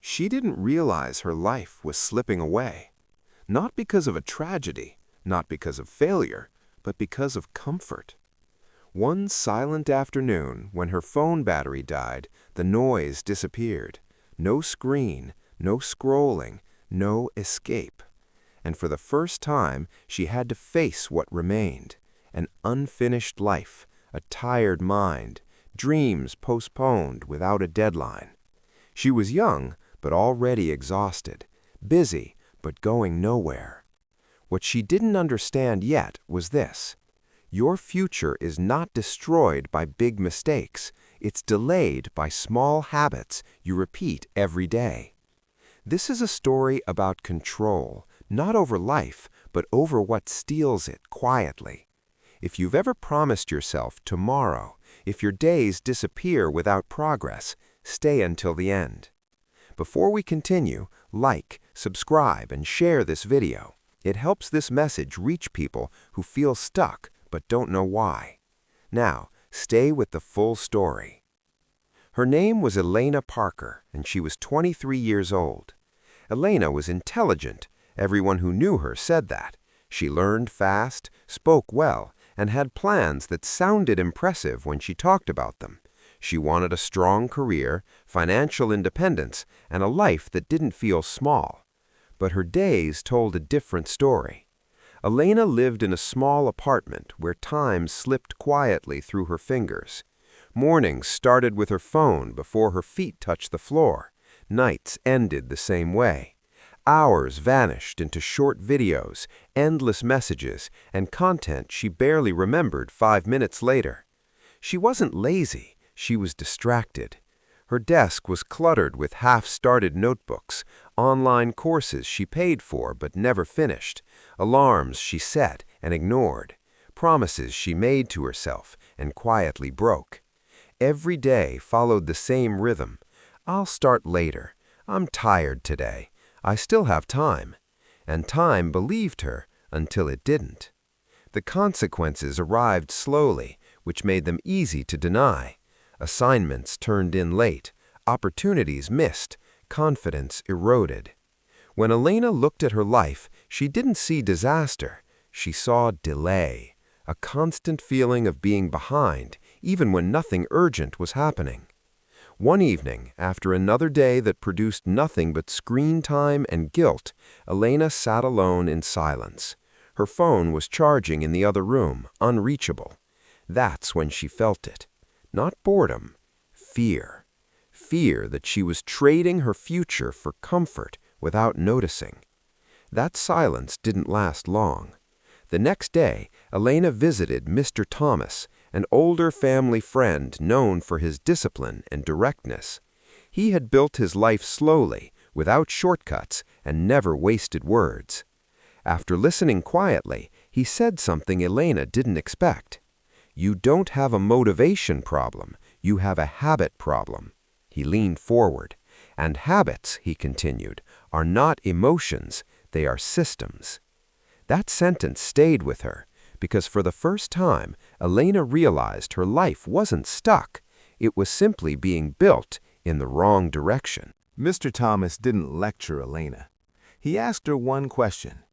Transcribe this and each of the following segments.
She didn't realize her life was slipping away. Not because of a tragedy, not because of failure, but because of comfort. One silent afternoon, when her phone battery died, the noise disappeared. No screen, no scrolling, no escape. And for the first time, she had to face what remained: an unfinished life, a tired mind, dreams postponed without a deadline. She was young, but already exhausted, busy, but going nowhere. What she didn't understand yet was this: your future is not destroyed by big mistakes, it's delayed by small habits you repeat every day. This is a story about control, not over life, but over what steals it quietly. If you've ever promised yourself tomorrow, if your days disappear without progress, stay until the end. Before we continue, like, subscribe, and share this video. It helps this message reach people who feel stuck but don't know why. Now, stay with the full story. Her name was Elena Parker, and she was 23 years old. Elena was intelligent. Everyone who knew her said that. She learned fast, spoke well, and had plans that sounded impressive when she talked about them. She wanted a strong career, financial independence, and a life that didn't feel small. But her days told a different story. Elena lived in a small apartment where time slipped quietly through her fingers. Mornings started with her phone before her feet touched the floor. Nights ended the same way. Hours vanished into short videos, endless messages, and content she barely remembered 5 minutes later. She wasn't lazy, she was distracted. Her desk was cluttered with half-started notebooks, online courses she paid for but never finished, alarms she set and ignored, promises she made to herself and quietly broke. Every day followed the same rhythm. I'll start later. I'm tired today. I still have time. And time believed her until it didn't. The consequences arrived slowly, which made them easy to deny. Assignments turned in late, opportunities missed, confidence eroded. When Elena looked at her life, she didn't see disaster. She saw delay, a constant feeling of being behind, even when nothing urgent was happening. One evening, after another day that produced nothing but screen time and guilt, Elena sat alone in silence. Her phone was charging in the other room, unreachable. That's when she felt it. Not boredom, fear. Fear that she was trading her future for comfort without noticing. That silence didn't last long. The next day, Elena visited Mr. Thomas, an older family friend known for his discipline and directness. He had built his life slowly, without shortcuts, and never wasted words. After listening quietly, he said something Elena didn't expect. "You don't have a motivation problem, you have a habit problem." He leaned forward. "And habits," he continued, "are not emotions, they are systems." That sentence stayed with her, because for the first time, Elena realized her life wasn't stuck. It was simply being built in the wrong direction. Mr. Thomas didn't lecture Elena. He asked her one question.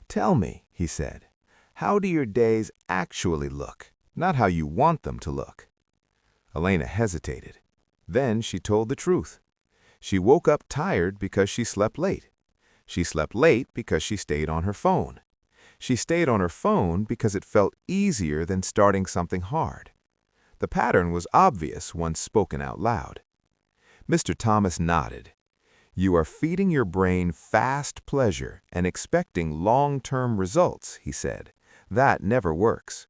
"Tell me," he said, "how do your days actually look, not how you want them to look?" Elena hesitated. Then she told the truth. She woke up tired because she slept late. She slept late because she stayed on her phone. She stayed on her phone because it felt easier than starting something hard. The pattern was obvious once spoken out loud. Mr. Thomas nodded. "You are feeding your brain fast pleasure and expecting long-term results," he said. "That never works."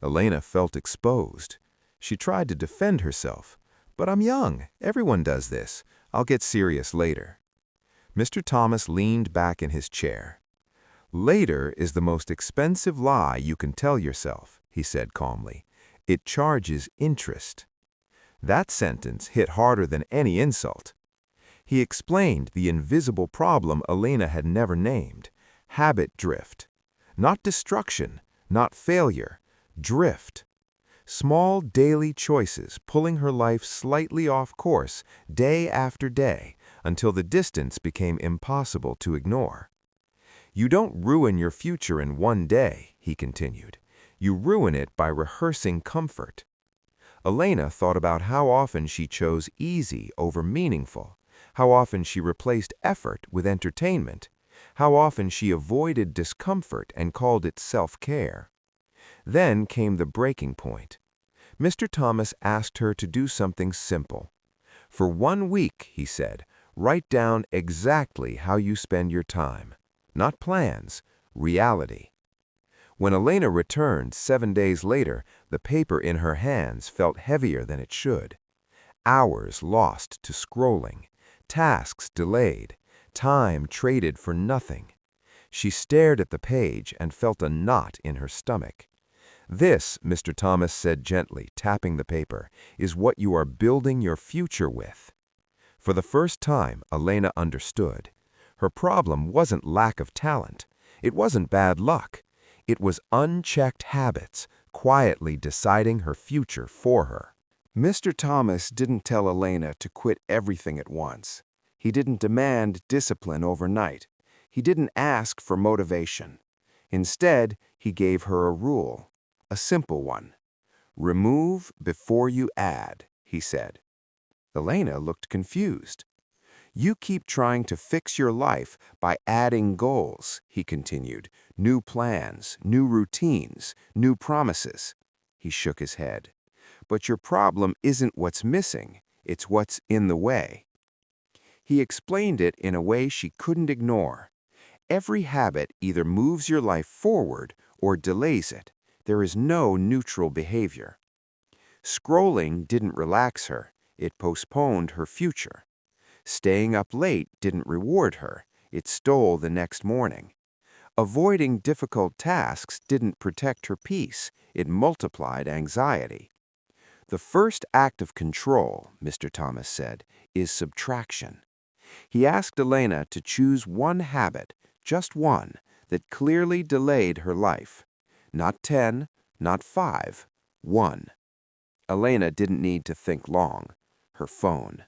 Elena felt exposed. She tried to defend herself. "But I'm young. Everyone does this. I'll get serious later." Mr. Thomas leaned back in his chair. "Later is the most expensive lie you can tell yourself," he said calmly. "It charges interest." That sentence hit harder than any insult. He explained the invisible problem Elena had never named: habit drift. Not destruction, not failure, drift. Small daily choices pulling her life slightly off course day after day, until the distance became impossible to ignore. You don't ruin your future in one day, he continued. You ruin it by rehearsing comfort. Elena thought about how often she chose easy over meaningful, how often she replaced effort with entertainment, how often she avoided discomfort and called it self-care. Then came the breaking point. Mr. Thomas asked her to do something simple. For 1 week, he said, write down exactly how you spend your time. Not plans, reality. When Elena returned 7 days later, the paper in her hands felt heavier than it should. Hours lost to scrolling, tasks delayed, time traded for nothing. She stared at the page and felt a knot in her stomach. This, Mr. Thomas said gently, tapping the paper, is what you are building your future with. For the first time, Elena understood. Her problem wasn't lack of talent. It wasn't bad luck. It was unchecked habits, quietly deciding her future for her. Mr. Thomas didn't tell Elena to quit everything at once. He didn't demand discipline overnight. He didn't ask for motivation. Instead, he gave her a rule, a simple one. Remove before you add, he said. Elena looked confused. You keep trying to fix your life by adding goals, he continued. New plans, new routines, new promises. He shook his head. But your problem isn't what's missing, it's what's in the way. He explained it in a way she couldn't ignore. Every habit either moves your life forward or delays it. There is no neutral behavior. Scrolling didn't relax her, it postponed her future. Staying up late didn't reward her, it stole the next morning. Avoiding difficult tasks didn't protect her peace, it multiplied anxiety. The first act of control, Mr. Thomas said, is subtraction. He asked Elena to choose one habit, just one, that clearly delayed her life. Not 10, not 5, 1. Elena didn't need to think long. Her phone.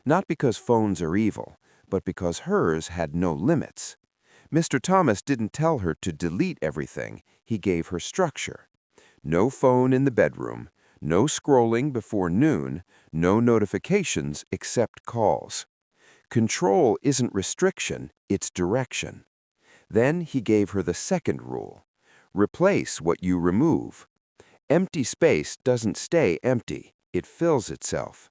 Not because phones are evil, but because hers had no limits. Mr. Thomas didn't tell her to delete everything, he gave her structure. No phone in the bedroom, no scrolling before noon, no notifications except calls. Control isn't restriction, it's direction. Then he gave her the second rule. Replace what you remove. Empty space doesn't stay empty, it fills itself.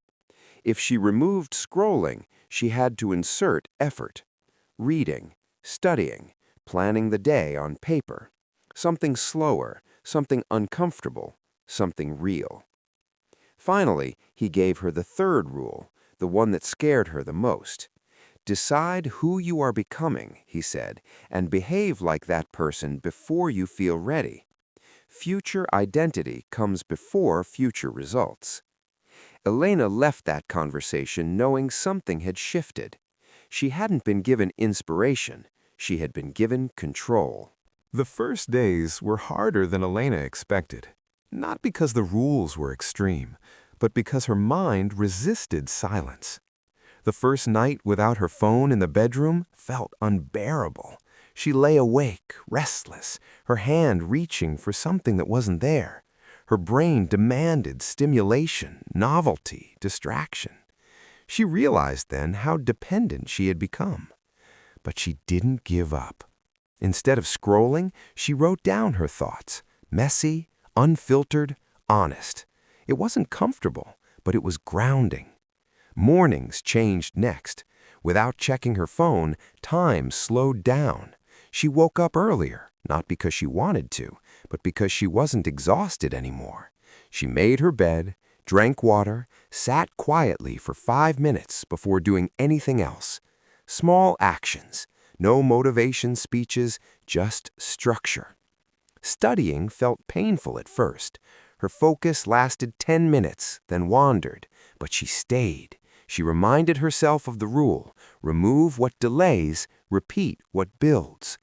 If she removed scrolling, she had to insert effort. Reading, studying, planning the day on paper. Something slower, something uncomfortable, something real. Finally, he gave her the third rule, the one that scared her the most. Decide who you are becoming, he said, and behave like that person before you feel ready. Future identity comes before future results. Elena left that conversation knowing something had shifted. She hadn't been given inspiration, she had been given control. The first days were harder than Elena expected. Not because the rules were extreme, but because her mind resisted silence. The first night without her phone in the bedroom felt unbearable. She lay awake, restless, her hand reaching for something that wasn't there. Her brain demanded stimulation, novelty, distraction. She realized then how dependent she had become. But she didn't give up. Instead of scrolling, she wrote down her thoughts, messy, unfiltered, honest. It wasn't comfortable, but it was grounding. Mornings changed next. Without checking her phone, time slowed down. She woke up earlier, not because she wanted to, but because she wasn't exhausted anymore. She made her bed, drank water, sat quietly for 5 minutes before doing anything else. Small actions, no motivation speeches, just structure. Studying felt painful at first. Her focus lasted 10 minutes, then wandered, but she stayed. She reminded herself of the rule, remove what delays, repeat what builds.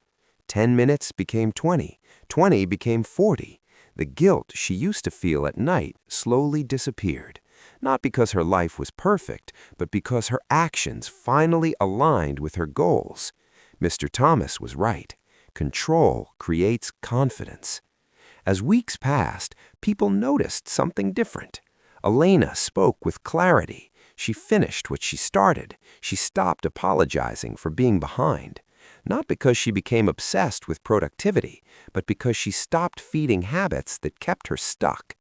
10 minutes became 20, 20 became 40. The guilt she used to feel at night slowly disappeared. Not because her life was perfect, but because her actions finally aligned with her goals. Mr. Thomas was right. Control creates confidence. As weeks passed, people noticed something different. Elena spoke with clarity. She finished what she started. She stopped apologizing for being behind. Not because she became obsessed with productivity, but because she stopped feeding habits that kept her stuck.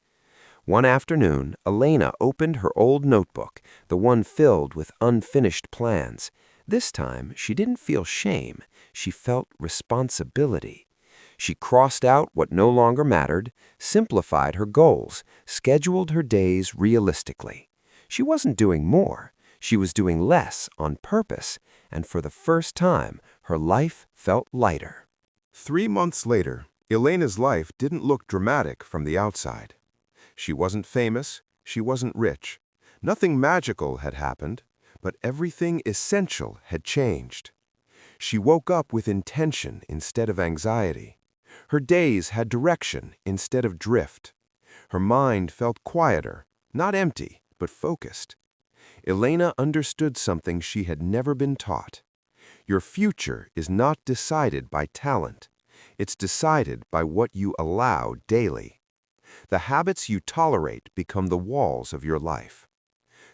One afternoon, Elena opened her old notebook, the one filled with unfinished plans. This time, she didn't feel shame. She felt responsibility. She crossed out what no longer mattered, simplified her goals, scheduled her days realistically. She wasn't doing more. She was doing less on purpose, and for the first time, her life felt lighter. 3 months later, Elena's life didn't look dramatic from the outside. She wasn't famous, she wasn't rich. Nothing magical had happened, but everything essential had changed. She woke up with intention instead of anxiety. Her days had direction instead of drift. Her mind felt quieter, not empty, but focused. Elena understood something she had never been taught. Your future is not decided by talent. It's decided by what you allow daily. The habits you tolerate become the walls of your life.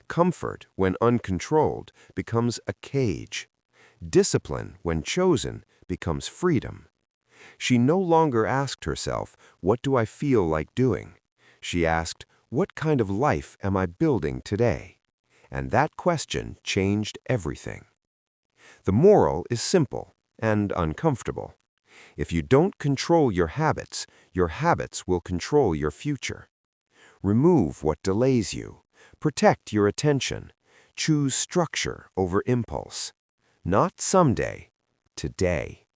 Comfort, when uncontrolled, becomes a cage. Discipline, when chosen, becomes freedom. She no longer asked herself, "What do I feel like doing?" She asked, "What kind of life am I building today?" And that question changed everything. The moral is simple and uncomfortable. If you don't control your habits will control your future. Remove what delays you. Protect your attention. Choose structure over impulse. Not someday, today.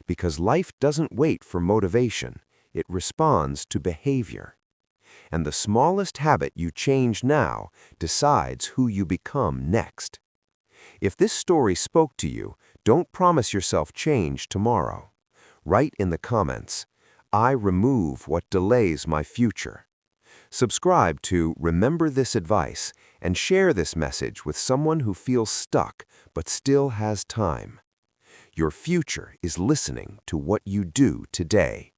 Because life doesn't wait for motivation, it responds to behavior. And the smallest habit you change now decides who you become next. If this story spoke to you, don't promise yourself change tomorrow. Write in the comments, "I remove what delays my future." Subscribe to Remember This Advice and share this message with someone who feels stuck but still has time. Your future is listening to what you do today.